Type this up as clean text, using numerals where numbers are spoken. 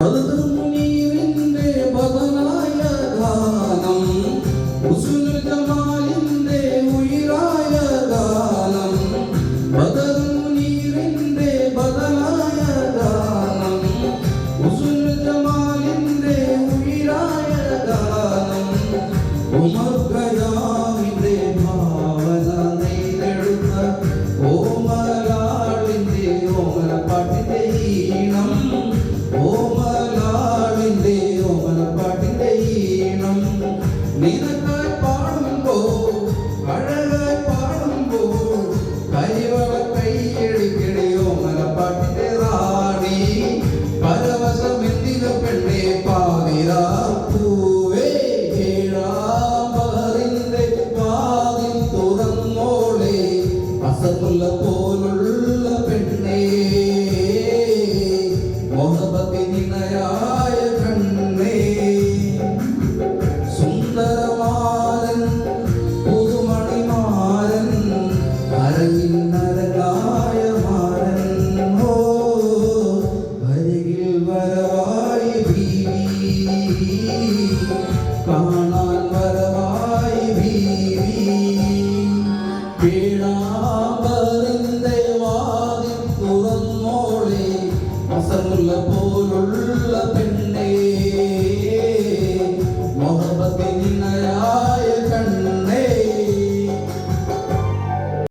നീരിന്റെ ബദലായ ഗാനം ഉസുനുൽ ജമാലിന്റെ ഉയിരായ ഗാനം നീരിന്റെ ബദലായ ഗാനം ഉസുനുൽ ജമാലിന്റെ ഉയിരായ ഗാനം ഉമർ ഖയാമിന്റെ ഭാവന നെയ്തെടുത്ത ഓമലാളിന്റെ ഓമലപ്പാട്ടിന്റെ ഈണം ഓമലാളിന്റെ ഓമലപ്പാട്ടിന്റെ ഈണം നിനക്കായി പാടുമ്പോൾ അഴകായി പാടുമ്പോൾ കരിവള കൈയടിക്കടി ഓമലപ്പാട്ടിന്റെ റാണി പരവശമെന്തിനു പെണ്ണെ പാതിരാ പൂവേ ഏഴാമ്പറിന്റെ വാതിൽ തുറന്നോളെ അസത്തുള്ള പോലുള്ള പെണ്ണേ മോഹബത്തിനിണയായ കണ്ണേ സുന്ദരമാരൻ പുതുമണിമാരൻ അരങ്ങിനരങ്ങായ മാരൻ ഹോ അരികിൽ വരവായി ബീവി കാണാൻ വരവായി ബീവി പീഡാംബറിന്റെ വാതിൽ തുറന്നോളെ അസമുള്ള പോലുള്ള പെണ്ണേ മോഹബത്തിനിണയാ